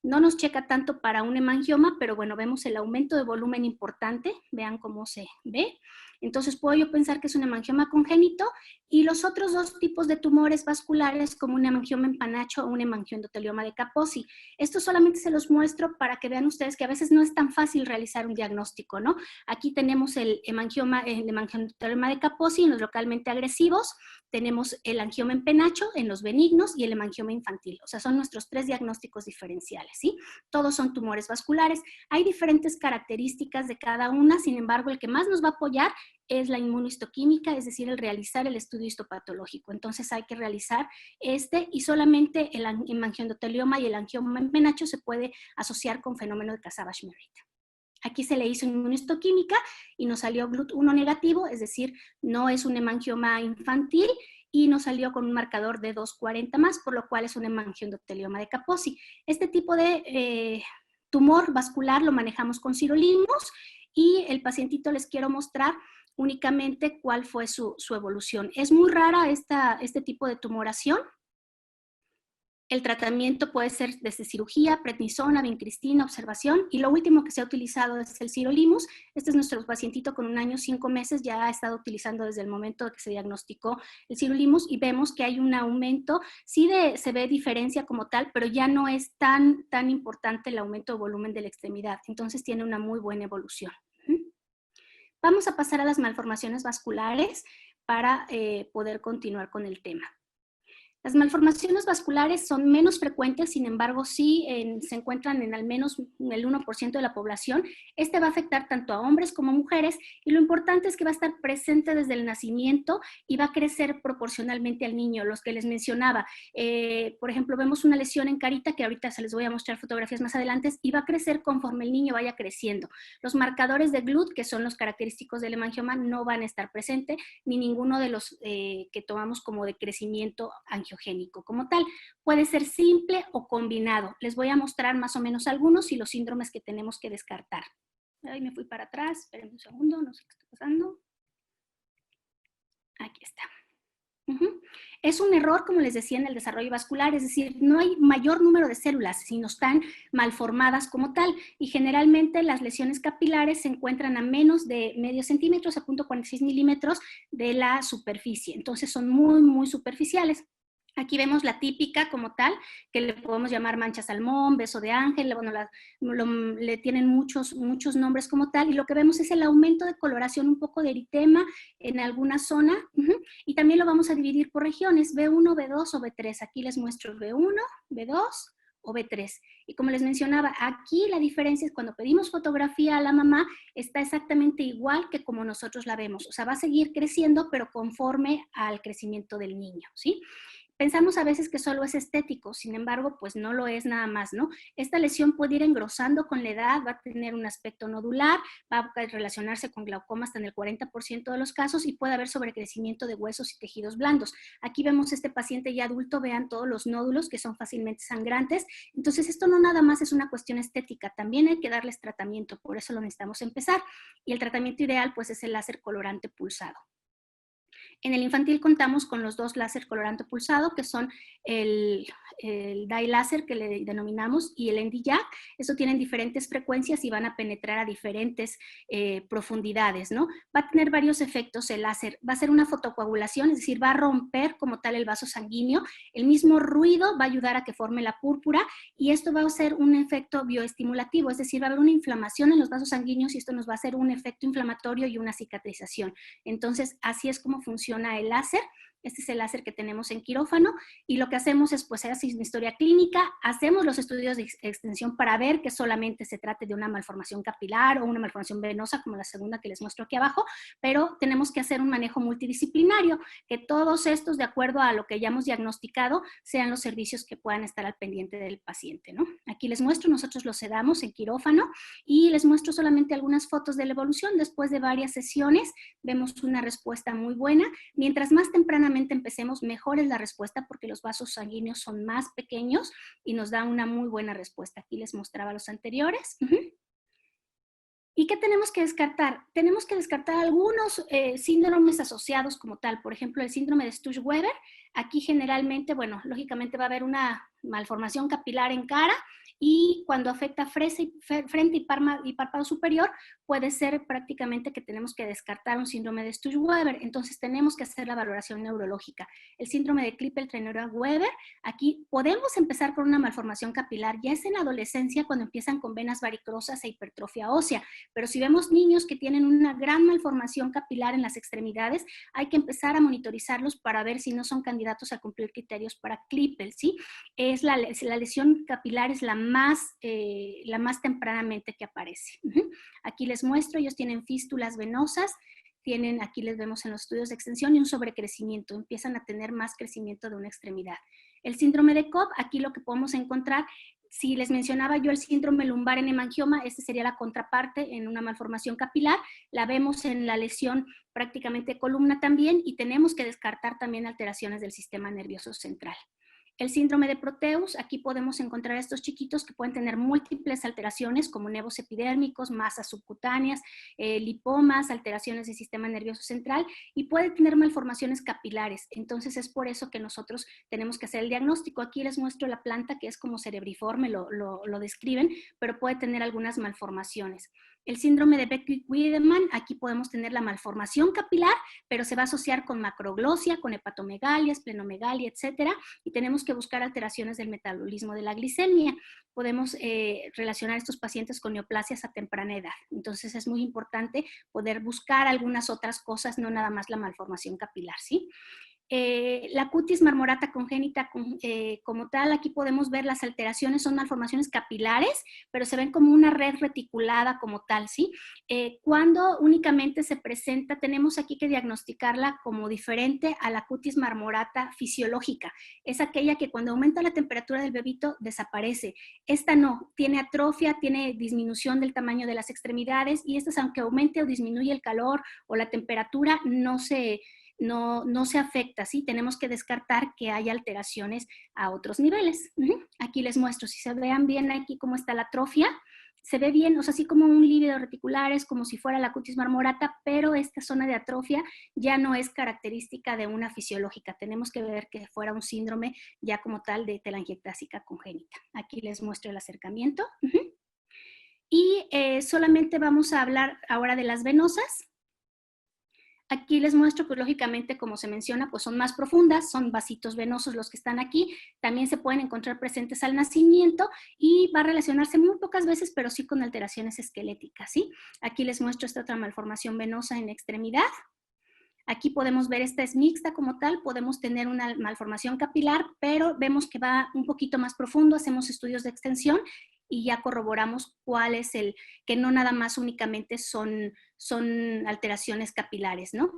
No nos checa tanto para un hemangioma, pero bueno, vemos el aumento de volumen importante. Vean cómo se ve. Entonces puedo yo pensar que es un hemangioma congénito, y los otros dos tipos de tumores vasculares, como un hemangioma en panacho o un hemangiosendotelioma de Kaposi. Esto solamente se los muestro para que vean ustedes que a veces no es tan fácil realizar un diagnóstico, ¿no? Aquí tenemos el hemangiosendotelioma de Kaposi en los localmente agresivos, tenemos el angioma en penacho en los benignos y el hemangioma infantil. O sea, son nuestros 3 diagnósticos diferenciales, ¿sí? Todos son tumores vasculares. Hay diferentes características de cada una, sin embargo, el que más nos va a apoyar es la inmunohistoquímica, es decir, el realizar el estudio histopatológico. Entonces hay que realizar y solamente el hemangiosendotelioma y el angioma en penacho se puede asociar con fenómeno de Savage-Merritt. Aquí se le hizo inmunohistoquímica y nos salió GLUT1 negativo, es decir, no es un hemangioma infantil, y nos salió con un marcador de 240 más, por lo cual es un hemangiosendotelioma de Kaposi. Este tipo de tumor vascular lo manejamos con sirolimus, y el pacientito les quiero mostrar únicamente cuál fue su evolución. Es muy rara este tipo de tumoración. El tratamiento puede ser desde cirugía, prednisona, vincristina, observación, y lo último que se ha utilizado es el sirolimus. Este es nuestro pacientito con 1 año 5 meses, ya ha estado utilizando desde el momento de que se diagnosticó el sirolimus, y vemos que hay un aumento, sí se ve diferencia como tal, pero ya no es tan importante el aumento de volumen de la extremidad, entonces tiene una muy buena evolución. Vamos a pasar a las malformaciones vasculares para poder continuar con el tema. Las malformaciones vasculares son menos frecuentes, sin embargo, sí se encuentran en al menos el 1% de la población. Este va a afectar tanto a hombres como a mujeres, y lo importante es que va a estar presente desde el nacimiento y va a crecer proporcionalmente al niño. Los que les mencionaba, por ejemplo, vemos una lesión en carita, que ahorita se les voy a mostrar fotografías más adelante, y va a crecer conforme el niño vaya creciendo. Los marcadores de GLUT, que son los característicos del hemangioma, no van a estar presentes, ni ninguno de los que tomamos como de crecimiento angiogénico como tal. Puede ser simple o combinado. Les voy a mostrar más o menos algunos y los síndromes que tenemos que descartar. Ahí me fui para atrás, esperen un segundo, no sé qué está pasando. Aquí está. Es un error, como les decía, en el desarrollo vascular, es decir, no hay mayor número de células, sino están malformadas como tal, y generalmente las lesiones capilares se encuentran a menos de medio centímetro, a 0.46 milímetros de la superficie, entonces son muy superficiales. Aquí vemos la típica como tal, que le podemos llamar mancha salmón, beso de ángel, bueno, le tienen muchos nombres como tal, y lo que vemos es el aumento de coloración, un poco de eritema en alguna zona, y también lo vamos a dividir por regiones, B1, B2 o B3. Aquí les muestro B1, B2 o B3. Y como les mencionaba, aquí la diferencia es cuando pedimos fotografía a la mamá, está exactamente igual que como nosotros la vemos, o sea, va a seguir creciendo, pero conforme al crecimiento del niño, ¿sí? Pensamos a veces que solo es estético, sin embargo, pues no lo es nada más, ¿no? Esta lesión puede ir engrosando con la edad, va a tener un aspecto nodular, va a relacionarse con glaucoma hasta en el 40% de los casos, y puede haber sobrecrecimiento de huesos y tejidos blandos. Aquí vemos este paciente ya adulto, vean todos los nódulos que son fácilmente sangrantes. Entonces, esto no nada más es una cuestión estética, también hay que darles tratamiento, por eso lo necesitamos empezar. Y el tratamiento ideal, pues, es el láser colorante pulsado. En el infantil contamos con los 2 láser colorante pulsado, que son el dye láser, que le denominamos, y el Nd:YAG. Estos tienen diferentes frecuencias y van a penetrar a diferentes profundidades, ¿no? Va a tener varios efectos el láser. Va a ser una fotocoagulación, es decir, va a romper como tal el vaso sanguíneo. El mismo ruido va a ayudar a que forme la púrpura, y esto va a ser un efecto bioestimulativo, es decir, va a haber una inflamación en los vasos sanguíneos, y esto nos va a hacer un efecto inflamatorio y una cicatrización. Entonces, así es como funciona el láser. Este es el láser que tenemos en quirófano y lo que hacemos es pues hacer una historia clínica, hacemos los estudios de extensión para ver que solamente se trate de una malformación capilar o una malformación venosa como la segunda que les muestro aquí abajo, pero tenemos que hacer un manejo multidisciplinario, que todos estos, de acuerdo a lo que ya hemos diagnosticado, sean los servicios que puedan estar al pendiente del paciente, ¿no? Aquí les muestro, nosotros los sedamos en quirófano y les muestro solamente algunas fotos de la evolución. Después de varias sesiones vemos una respuesta muy buena. Mientras más tempranamente empecemos, mejor es la respuesta porque los vasos sanguíneos son más pequeños y nos da una muy buena respuesta. Aquí les mostraba los anteriores. ¿Y qué tenemos que descartar? Tenemos que descartar algunos síndromes asociados como tal. Por ejemplo, el síndrome de Stuch-Weber. Aquí generalmente, bueno, lógicamente va a haber una malformación capilar en cara y cuando afecta frente y párpado superior, puede ser prácticamente que tenemos que descartar un síndrome de Stuch-Weber. Entonces tenemos que hacer la valoración neurológica. El síndrome de Klippel-Trenaunay-Weber, aquí podemos empezar con una malformación capilar. Ya es en la adolescencia cuando empiezan con venas varicosas e hipertrofia ósea. Pero si vemos niños que tienen una gran malformación capilar en las extremidades, hay que empezar a monitorizarlos para ver si no son candidatos a cumplir criterios para Klippel, ¿sí? La lesión capilar es la más tempranamente que aparece. Aquí les muestro, ellos tienen fístulas venosas, aquí les vemos en los estudios de extensión y un sobrecrecimiento, empiezan a tener más crecimiento de una extremidad. El síndrome de Cobb, aquí lo que podemos encontrar, si les mencionaba yo el síndrome lumbar en hemangioma, este sería la contraparte en una malformación capilar, la vemos en la lesión prácticamente columna también y tenemos que descartar también alteraciones del sistema nervioso central. El síndrome de Proteus, aquí podemos encontrar estos chiquitos que pueden tener múltiples alteraciones como nevos epidérmicos, masas subcutáneas, lipomas, alteraciones del sistema nervioso central y puede tener malformaciones capilares. Entonces es por eso que nosotros tenemos que hacer el diagnóstico. Aquí les muestro la planta que es como cerebriforme, lo describen, pero puede tener algunas malformaciones. El síndrome de Beckwith-Wiedemann, aquí podemos tener la malformación capilar, pero se va a asociar con macroglosia, con hepatomegalia, esplenomegalia, etcétera, y tenemos que buscar alteraciones del metabolismo de la glicemia. Podemos relacionar a estos pacientes con neoplasias a temprana edad. Entonces es muy importante poder buscar algunas otras cosas, no nada más la malformación capilar, ¿sí? La cutis marmorata congénita como tal, aquí podemos ver las alteraciones, son malformaciones capilares, pero se ven como una red reticulada como tal, ¿sí? Cuando únicamente se presenta, tenemos aquí que diagnosticarla como diferente a la cutis marmorata fisiológica. Es aquella que cuando aumenta la temperatura del bebito desaparece. Esta no, tiene atrofia, tiene disminución del tamaño de las extremidades y estas, aunque aumente o disminuye el calor o la temperatura, no se afecta, ¿sí? Tenemos que descartar que haya alteraciones a otros niveles. Aquí les muestro, si se vean bien aquí cómo está la atrofia, se ve bien, o sea, así como un lívido reticular, es como si fuera la cutis marmorata, pero esta zona de atrofia ya no es característica de una fisiológica. Tenemos que ver que fuera un síndrome ya como tal de telangiectásica congénita. Aquí les muestro el acercamiento. Y solamente vamos a hablar ahora de las venosas. Aquí les muestro, pues lógicamente, como se menciona, pues son más profundas, son vasitos venosos los que están aquí, también se pueden encontrar presentes al nacimiento y va a relacionarse muy pocas veces, pero sí con alteraciones esqueléticas, ¿sí? Aquí les muestro esta otra malformación venosa en extremidad. Aquí podemos ver, esta es mixta como tal, podemos tener una malformación capilar, pero vemos que va un poquito más profundo, hacemos estudios de extensión y ya corroboramos cuál es que no nada más únicamente son alteraciones capilares, ¿no?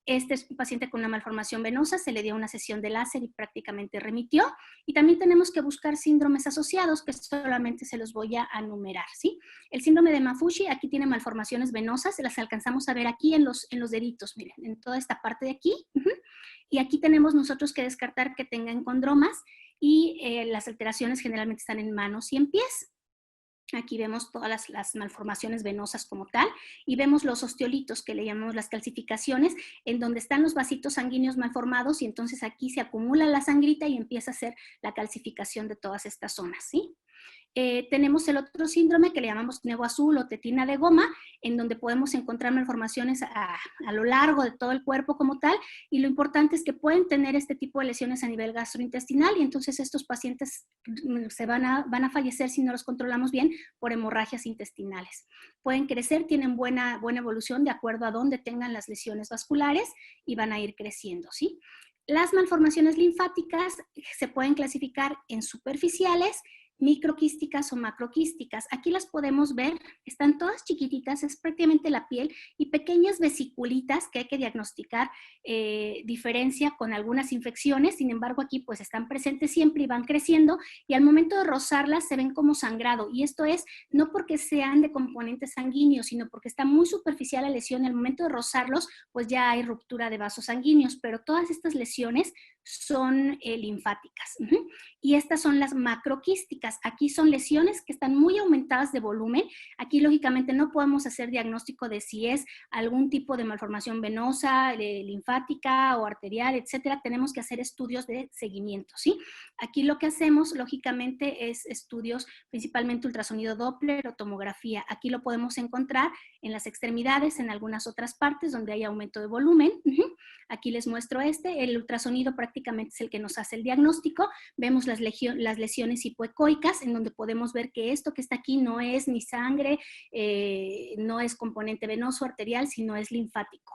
Este es un paciente con una malformación venosa, se le dio una sesión de láser y prácticamente remitió. Y también tenemos que buscar síndromes asociados, que solamente se los voy a enumerar, ¿sí? El síndrome de Maffucci, aquí tiene malformaciones venosas, las alcanzamos a ver aquí en los deditos, miren, en toda esta parte de aquí. Y aquí tenemos nosotros que descartar que tengan condromas y las alteraciones generalmente están en manos y en pies. Aquí vemos todas las malformaciones venosas como tal y vemos los osteolitos que le llamamos las calcificaciones en donde están los vasitos sanguíneos malformados y entonces aquí se acumula la sangrita y empieza a hacer la calcificación de todas estas zonas, ¿sí? Tenemos el otro síndrome que le llamamos nevo azul o tetina de goma, en donde podemos encontrar malformaciones a lo largo de todo el cuerpo como tal, y lo importante es que pueden tener este tipo de lesiones a nivel gastrointestinal, y entonces estos pacientes van a fallecer si no los controlamos bien por hemorragias intestinales. Pueden crecer, tienen buena evolución de acuerdo a dónde tengan las lesiones vasculares y van a ir creciendo, ¿sí? Las malformaciones linfáticas se pueden clasificar en superficiales, microquísticas o macroquísticas. Aquí las podemos ver, están todas chiquititas, es prácticamente la piel y pequeñas vesiculitas que hay que diagnosticar diferencia con algunas infecciones. Sin embargo, aquí pues están presentes siempre y van creciendo, y al momento de rozarlas se ven como sangrado, y esto es no porque sean de componentes sanguíneos, sino porque está muy superficial la lesión. Al momento de rozarlos pues ya hay ruptura de vasos sanguíneos, pero todas estas lesiones son linfáticas. Y estas son las macroquísticas. Aquí son lesiones que están muy aumentadas de volumen. Aquí lógicamente no podemos hacer diagnóstico de si es algún tipo de malformación venosa, linfática o arterial, etcétera. Tenemos que hacer estudios de seguimiento, ¿sí? Aquí lo que hacemos lógicamente es estudios, principalmente ultrasonido Doppler o tomografía. Aquí lo podemos encontrar en las extremidades, en algunas otras partes donde hay aumento de volumen. Aquí les muestro el ultrasonido prácticamente es el que nos hace el diagnóstico. Vemos las lesiones hipoecoicas, en donde podemos ver que esto que está aquí no es ni sangre, no es componente venoso arterial, sino es linfático.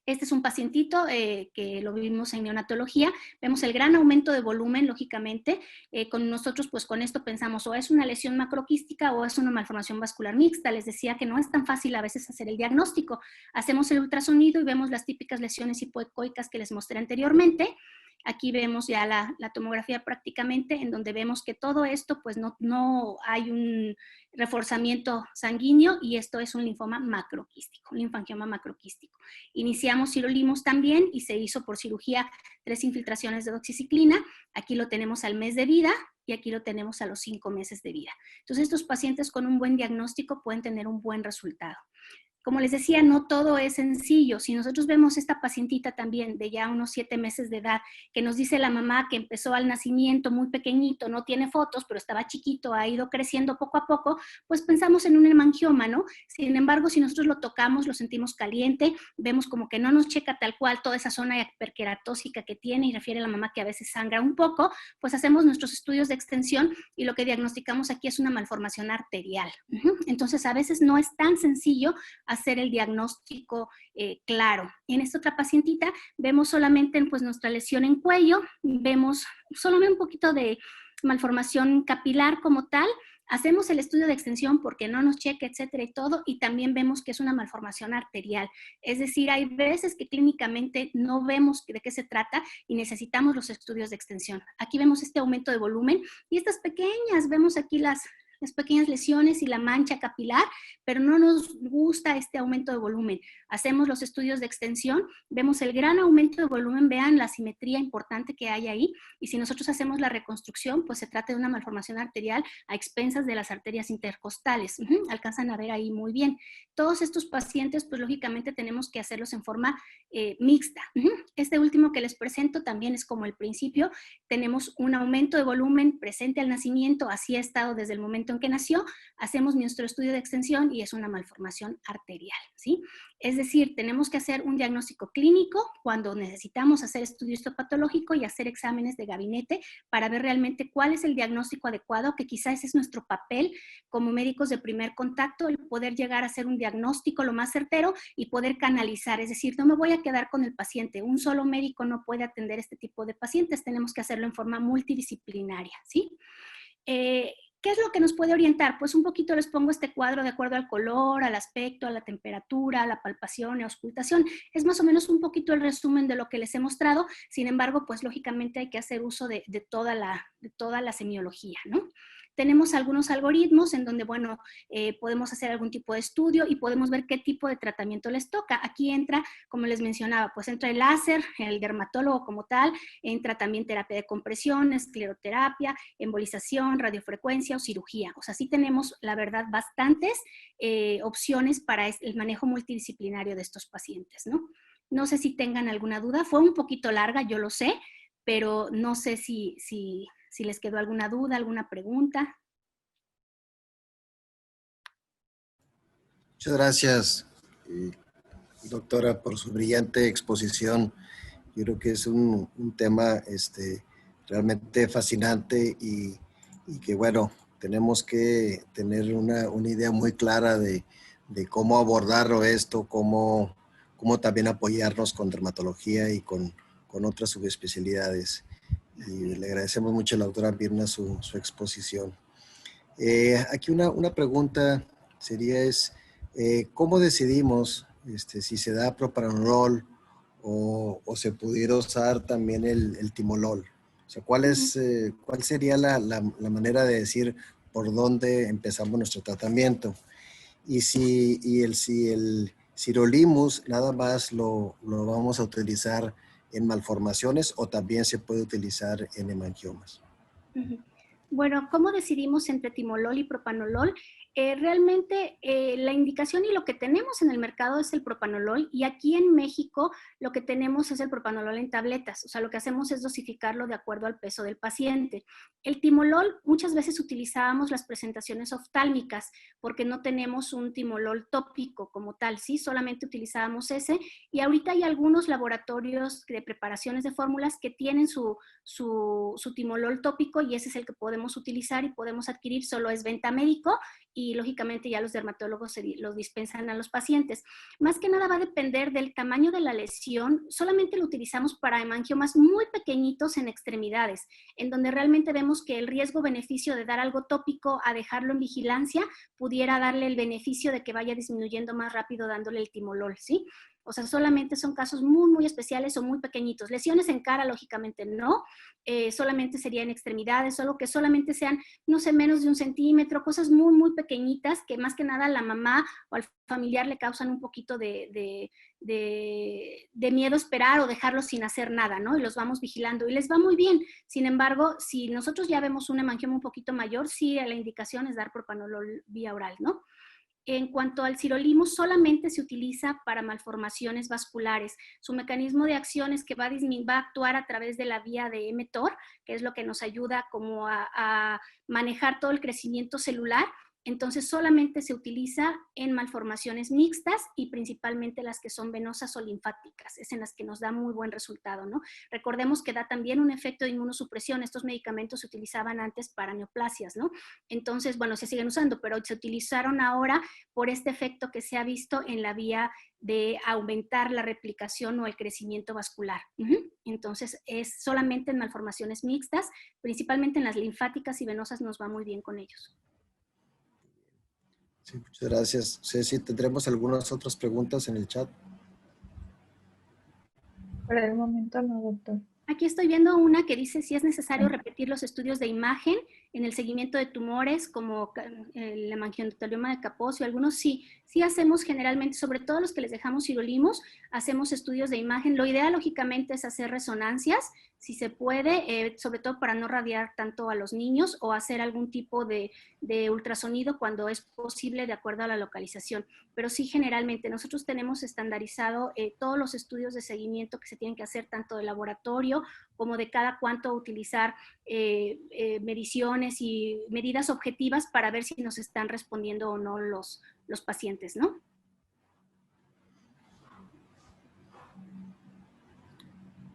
Este es un pacientito que lo vimos en neonatología. Vemos el gran aumento de volumen, lógicamente. Con nosotros, pues con esto pensamos o es una lesión macroquística o es una malformación vascular mixta. Les decía que no es tan fácil a veces hacer el diagnóstico. Hacemos el ultrasonido y vemos las típicas lesiones hipoecoicas que les mostré anteriormente. Aquí vemos ya la tomografía prácticamente, en donde vemos que todo esto, pues no hay un reforzamiento sanguíneo, y esto es un linfoma macroquístico, linfangioma macroquístico. Iniciamos sirolimus también y se hizo por cirugía 3 infiltraciones de doxiciclina. Aquí lo tenemos al mes de vida y aquí lo tenemos a los 5 meses de vida. Entonces estos pacientes con un buen diagnóstico pueden tener un buen resultado. Como les decía, no todo es sencillo. Si nosotros vemos esta pacientita también de ya unos 7 meses de edad, que nos dice la mamá que empezó al nacimiento muy pequeñito, no tiene fotos, pero estaba chiquito, ha ido creciendo poco a poco, pues pensamos en un hemangioma, ¿no? Sin embargo, si nosotros lo tocamos, lo sentimos caliente, vemos como que no nos checa tal cual toda esa zona hiperqueratósica que tiene, y refiere la mamá que a veces sangra un poco, pues hacemos nuestros estudios de extensión y lo que diagnosticamos aquí es una malformación arterial. Entonces, a veces no es tan sencillo hacer el diagnóstico claro. En esta otra pacientita vemos solamente pues nuestra lesión en cuello, vemos solamente un poquito de malformación capilar como tal. Hacemos el estudio de extensión porque no nos checa, etcétera y todo, y también vemos que es una malformación arterial. Es decir, hay veces que clínicamente no vemos de qué se trata y necesitamos los estudios de extensión. Aquí vemos este aumento de volumen y estas pequeñas, vemos aquí las pequeñas lesiones y la mancha capilar, pero no nos gusta este aumento de volumen. Hacemos los estudios de extensión, vemos el gran aumento de volumen, vean la simetría importante que hay ahí, y si nosotros hacemos la reconstrucción, pues se trata de una malformación arterial a expensas de las arterias intercostales. Alcanzan a ver ahí muy bien. Todos estos pacientes, pues lógicamente tenemos que hacerlos en forma mixta. Este último que les presento también es como el principio. Tenemos un aumento de volumen presente al nacimiento, así ha estado desde el momento en que nació. Hacemos nuestro estudio de extensión y es una malformación arterial, ¿sí? Es decir, tenemos que hacer un diagnóstico clínico cuando necesitamos hacer estudio histopatológico y hacer exámenes de gabinete para ver realmente cuál es el diagnóstico adecuado, que quizás ese es nuestro papel como médicos de primer contacto, el poder llegar a hacer un diagnóstico lo más certero y poder canalizar. Es decir, no me voy a quedar con el paciente. Un solo médico no puede atender este tipo de pacientes. Tenemos que hacerlo en forma multidisciplinaria, ¿sí? ¿Qué es lo que nos puede orientar? Pues un poquito les pongo este cuadro de acuerdo al color, al aspecto, a la temperatura, a la palpación y auscultación. Es más o menos un poquito el resumen de lo que les he mostrado. Sin embargo, pues lógicamente hay que hacer uso de toda la semiología, ¿no? Tenemos algunos algoritmos en donde, bueno, podemos hacer algún tipo de estudio y podemos ver qué tipo de tratamiento les toca. Aquí entra, como les mencionaba, pues entra el láser, el dermatólogo como tal, entra también terapia de compresión, escleroterapia, embolización, radiofrecuencia o cirugía. O sea, sí tenemos, la verdad, bastantes opciones para el manejo multidisciplinario de estos pacientes, ¿no? No sé si tengan alguna duda. Fue un poquito larga, yo lo sé, pero no sé si les quedó alguna duda, alguna pregunta. Muchas gracias, doctora, por su brillante exposición. Yo creo que es un tema realmente fascinante y que, bueno, tenemos que tener una idea muy clara de cómo abordarlo esto, cómo también apoyarnos con dermatología y con con otras subespecialidades. Y le agradecemos mucho a la doctora Virna su exposición. Aquí una pregunta sería ¿cómo decidimos si se da propranolol o se pudiera usar también el timolol? O sea, ¿cuál sería la manera de decir por dónde empezamos nuestro tratamiento? Y si el sirolimus nada más lo vamos a utilizar en malformaciones o también se puede utilizar en hemangiomas. Bueno, ¿cómo decidimos entre timolol y propanolol? Realmente la indicación y lo que tenemos en el mercado es el propanolol, y aquí en México lo que tenemos es el propanolol en tabletas. O sea, lo que hacemos es dosificarlo de acuerdo al peso del paciente. El timolol muchas veces utilizábamos las presentaciones oftálmicas porque no tenemos un timolol tópico como tal, ¿sí? Solamente utilizábamos ese, y ahorita hay algunos laboratorios de preparaciones de fórmulas que tienen su timolol tópico, y ese es el que podemos utilizar y podemos adquirir. Solo es venta médico y lógicamente ya los dermatólogos los dispensan a los pacientes. Más que nada va a depender del tamaño de la lesión. Solamente lo utilizamos para hemangiomas muy pequeñitos en extremidades, en donde realmente vemos que el riesgo-beneficio de dar algo tópico a dejarlo en vigilancia pudiera darle el beneficio de que vaya disminuyendo más rápido dándole el timolol, ¿sí? O sea, solamente son casos muy, muy especiales o muy pequeñitos. Lesiones en cara, lógicamente no. Solamente sería en extremidades, solo que solamente sean, no sé, menos de 1 centímetro, cosas muy, muy pequeñitas que más que nada a la mamá o al familiar le causan un poquito de miedo esperar o dejarlos sin hacer nada, ¿no? Y los vamos vigilando y les va muy bien. Sin embargo, si nosotros ya vemos un hemangioma un poquito mayor, sí, la indicación es dar propanolol vía oral, ¿no? En cuanto al sirolimus, solamente se utiliza para malformaciones vasculares. Su mecanismo de acción es que va a actuar a través de la vía de mTOR, que es lo que nos ayuda como a manejar todo el crecimiento celular. Entonces solamente se utiliza en malformaciones mixtas y principalmente las que son venosas o linfáticas. Es en las que nos da muy buen resultado, ¿no? Recordemos que da también un efecto de inmunosupresión. Estos medicamentos se utilizaban antes para neoplasias, ¿no? Entonces, bueno, se siguen usando, pero se utilizaron ahora por este efecto que se ha visto en la vía de aumentar la replicación o el crecimiento vascular. Entonces, es solamente en malformaciones mixtas, principalmente en las linfáticas y venosas nos va muy bien con ellos. Sí, muchas gracias. Ceci, ¿tendremos algunas otras preguntas en el chat? Por el momento no, doctor. Aquí estoy viendo una que dice si es necesario repetir los estudios de imagen en el seguimiento de tumores como el hemangioma de Kaposi. Algunos sí hacemos generalmente, sobre todo los que les dejamos sirolimus, hacemos estudios de imagen. Lo ideal, lógicamente, es hacer resonancias, si se puede, sobre todo para no radiar tanto a los niños, o hacer algún tipo de ultrasonido cuando es posible de acuerdo a la localización. Pero sí, generalmente nosotros tenemos estandarizado todos los estudios de seguimiento que se tienen que hacer, tanto de laboratorio como de cada cuánto utilizar mediciones y medidas objetivas para ver si nos están respondiendo o no los pacientes, ¿no?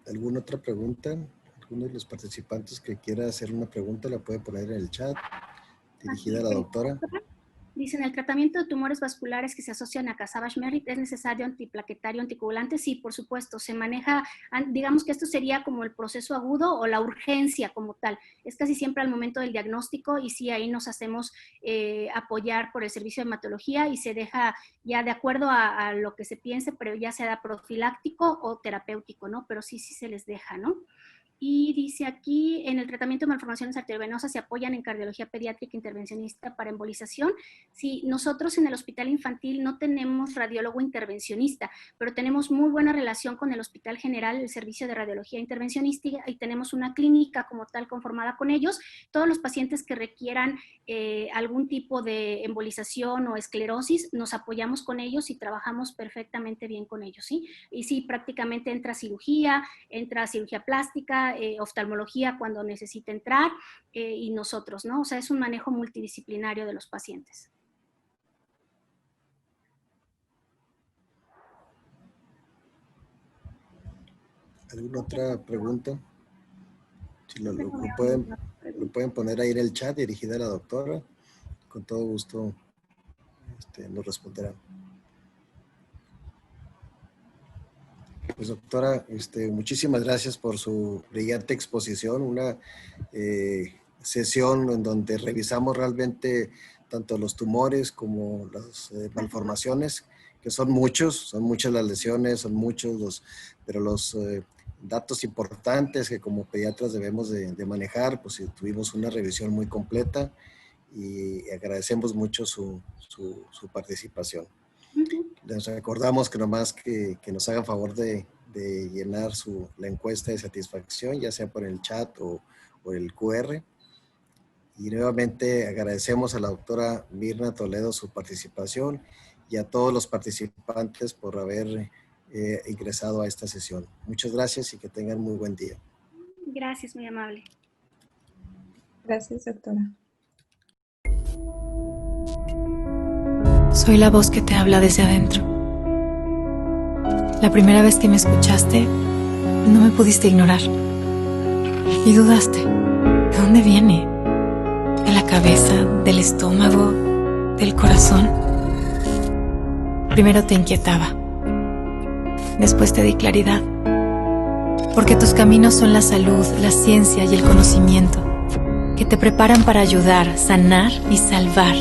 ¿Alguna otra pregunta? ¿Alguno de los participantes que quiera hacer una pregunta la puede poner en el chat, dirigida a la doctora? Dicen, ¿el tratamiento de tumores vasculares que se asocian a Cassavage-Merritt es necesario antiplaquetario, anticoagulante? Sí, por supuesto, se maneja, digamos que esto sería como el proceso agudo o la urgencia como tal. Es casi siempre al momento del diagnóstico, y sí, ahí nos hacemos apoyar por el servicio de hematología y se deja ya de acuerdo a lo que se piense, pero ya sea profiláctico o terapéutico, ¿no? Pero sí se les deja, ¿no? Y dice aquí, en el tratamiento de malformaciones arteriovenosas se apoyan en cardiología pediátrica intervencionista para embolización. Sí, nosotros en el hospital infantil no tenemos radiólogo intervencionista, pero tenemos muy buena relación con el hospital general, el servicio de radiología intervencionística, y tenemos una clínica como tal conformada con ellos. Todos los pacientes que requieran algún tipo de embolización o esclerosis, nos apoyamos con ellos y trabajamos perfectamente bien con ellos, ¿sí? Y sí, prácticamente entra cirugía plástica, oftalmología cuando necesita entrar, y nosotros, ¿no? O sea, es un manejo multidisciplinario de los pacientes. ¿Alguna otra pregunta? Si lo pueden poner ahí en el chat, dirigida a la doctora, con todo gusto nos responderán. Pues doctora, muchísimas gracias por su brillante exposición, una sesión en donde revisamos realmente tanto los tumores como las malformaciones, que son muchas las lesiones, son muchos pero los datos importantes que como pediatras debemos de manejar, pues tuvimos una revisión muy completa y agradecemos mucho su participación. Les recordamos que nomás que nos hagan favor de llenar la encuesta de satisfacción, ya sea por el chat o el QR. Y nuevamente agradecemos a la doctora Mirna Toledo su participación y a todos los participantes por haber ingresado a esta sesión. Muchas gracias y que tengan muy buen día. Gracias, muy amable. Gracias, doctora. Soy la voz que te habla desde adentro. La primera vez que me escuchaste, no me pudiste ignorar. Y dudaste. ¿De dónde viene? ¿De la cabeza? ¿Del estómago? ¿Del corazón? Primero te inquietaba. Después te di claridad. Porque tus caminos son la salud, la ciencia y el conocimiento, que te preparan para ayudar, sanar y salvar,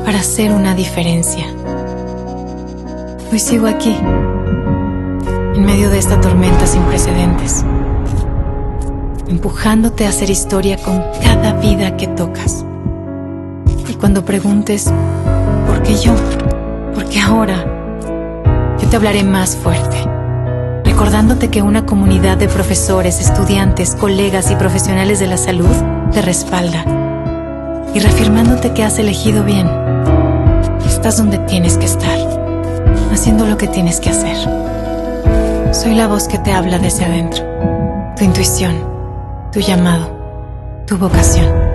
para hacer una diferencia. Hoy sigo aquí, en medio de esta tormenta sin precedentes, empujándote a hacer historia con cada vida que tocas. Y cuando preguntes, ¿por qué yo? ¿Por qué ahora? Yo te hablaré más fuerte, recordándote que una comunidad de profesores, estudiantes, colegas y profesionales de la salud te respalda y reafirmándote que has elegido bien. Estás donde tienes que estar, haciendo lo que tienes que hacer. Soy la voz que te habla desde adentro, tu intuición, tu llamado, tu vocación.